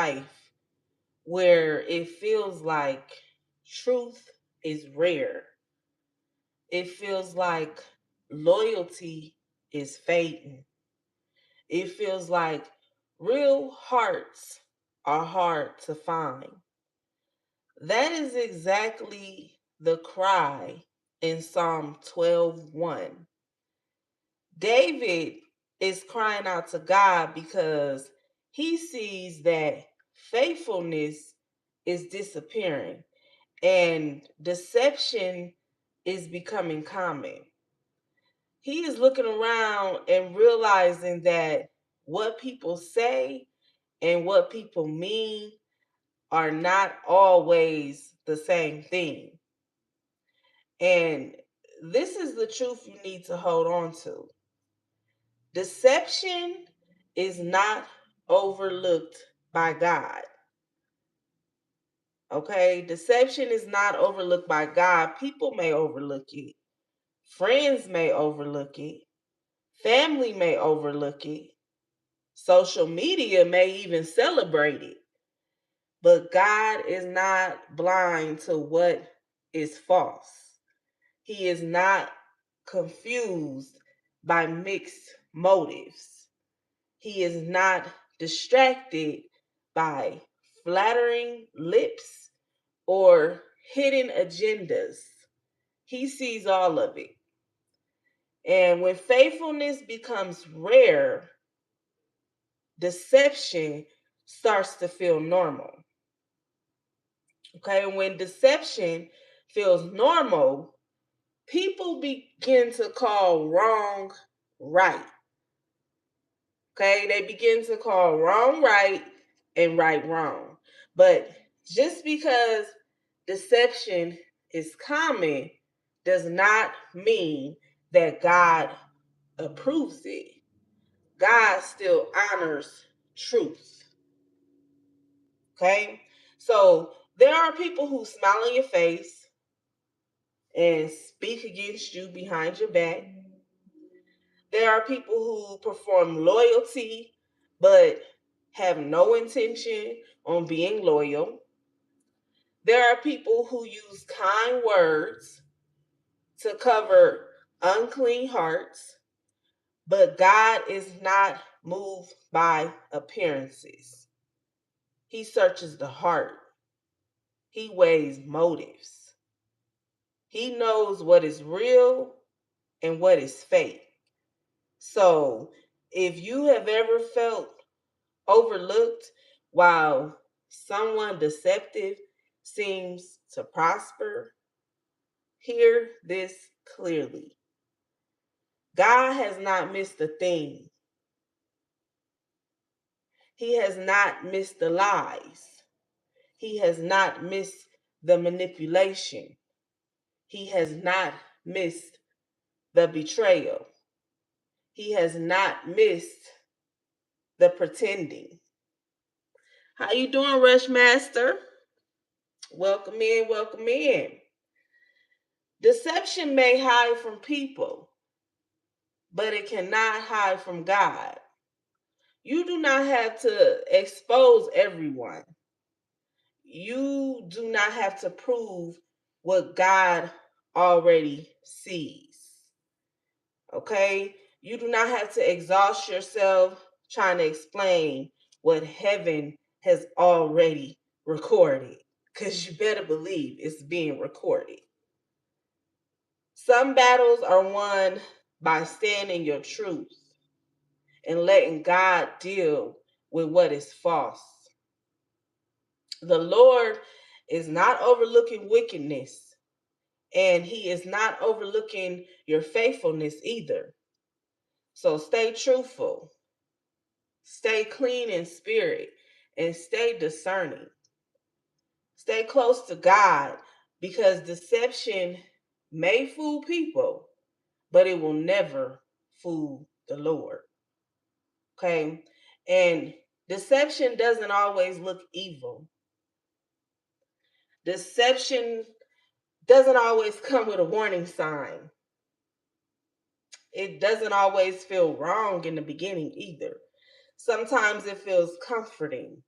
life where it feels like truth is rare. It feels like loyalty is fading. It feels like real hearts are hard to find. That is exactly the cry in Psalm 12:1. David is crying out to God because he sees that faithfulness is disappearing and deception is becoming common. He is looking around and realizing that what people say and what people mean are not always the same thing. And this is the truth you need to hold on to. Deception is not overlooked by God. Okay? Deception is not overlooked by God. People may overlook it, friends may overlook it, family may overlook it, social media may even celebrate it. But God is not blind to what is false. He is not confused by mixed motives. He is not distracted by flattering lips or hidden agendas. He sees all of it. And when faithfulness becomes rare, deception starts to feel normal. Okay, when deception feels normal, people begin to call wrong right. Okay, they begin to call wrong right and right wrong. But just because deception is common does not mean that God approves it. God still honors truth. Okay, so there are people who smile in your face and speak against you behind your back. There are people who perform loyalty but have no intention on being loyal. There are people who use kind words to cover unclean hearts, but God is not moved by appearances. He searches the heart, He weighs motives. He knows what is real and what is fake. So, if you have ever felt overlooked while someone deceptive seems to prosper, hear this clearly. God has not missed a thing. He has not missed the lies. He has not missed the manipulation. He has not missed the betrayal. He has not missed the pretending. How you doing, Rushmaster? Welcome in, welcome in. Deception may hide from people, but it cannot hide from God. You do not have to expose everyone. You do not have to prove what God already sees. Okay? You do not have to exhaust yourself trying to explain what heaven has already recorded, because you better believe it's being recorded. Some battles are won by standing your truth and letting God deal with what is false. The Lord is not overlooking wickedness, and He is not overlooking your faithfulness either. So stay truthful, stay clean in spirit, and stay discerning. Stay close to God, because deception may fool people, but it will never fool the Lord. Okay? And deception doesn't always look evil. Deception doesn't always come with a warning sign. It doesn't always feel wrong in the beginning either. Sometimes it feels comforting.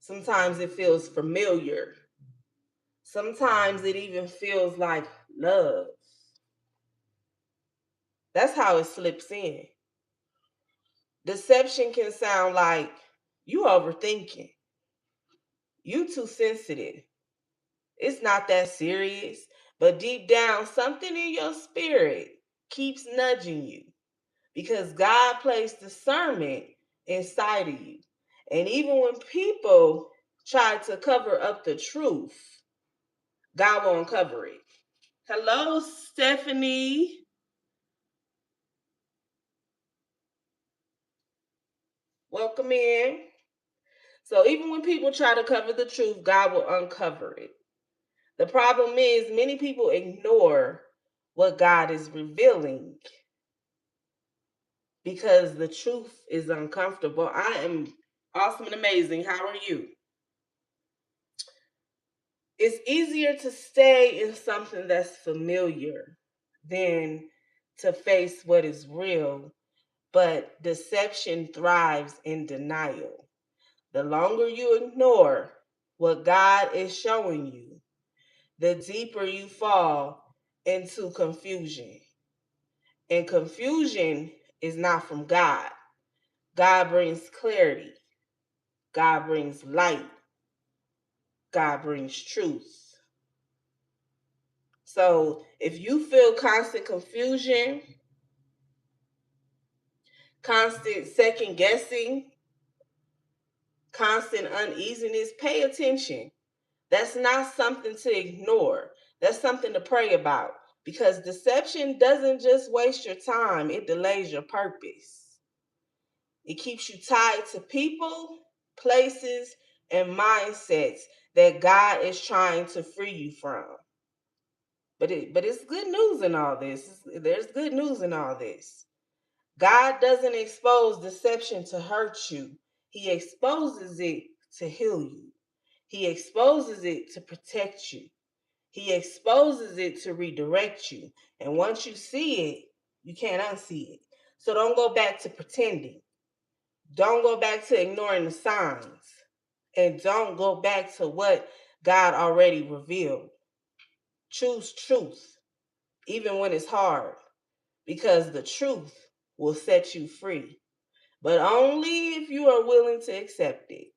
Sometimes it feels familiar. Sometimes it even feels like love. That's how it slips in. Deception can sound like you overthinking, you too sensitive. It's not that serious, but deep down, something in your spirit keeps nudging you because God placed discernment inside of you. And even when people try to cover up the truth, God won't cover it. Hello, Stephanie. Welcome in. So even when people try to cover the truth, God will uncover it. The problem is many people ignore what God is revealing because the truth is uncomfortable. I am awesome and amazing. How are you? It's easier to stay in something that's familiar than to face what is real, but deception thrives in denial. The longer you ignore what God is showing you, the deeper you fall into confusion. And confusion is not from God. God brings clarity, God brings light, God brings truth. So if you feel constant confusion, constant second guessing, constant uneasiness, pay attention. That's not something to ignore. That's something to pray about because deception doesn't just waste your time, it delays your purpose. It keeps you tied to people, places, and mindsets that God is trying to free you from. But it's good news in all this. There's good news in all this. God doesn't expose deception to hurt you. He exposes it to heal you. He exposes it to protect you. He exposes it to redirect you. And once you see it, you can't unsee it. So don't go back to pretending. Don't go back to ignoring the signs. And don't go back to what God already revealed. Choose truth, even when it's hard, because the truth will set you free. But only if you are willing to accept it.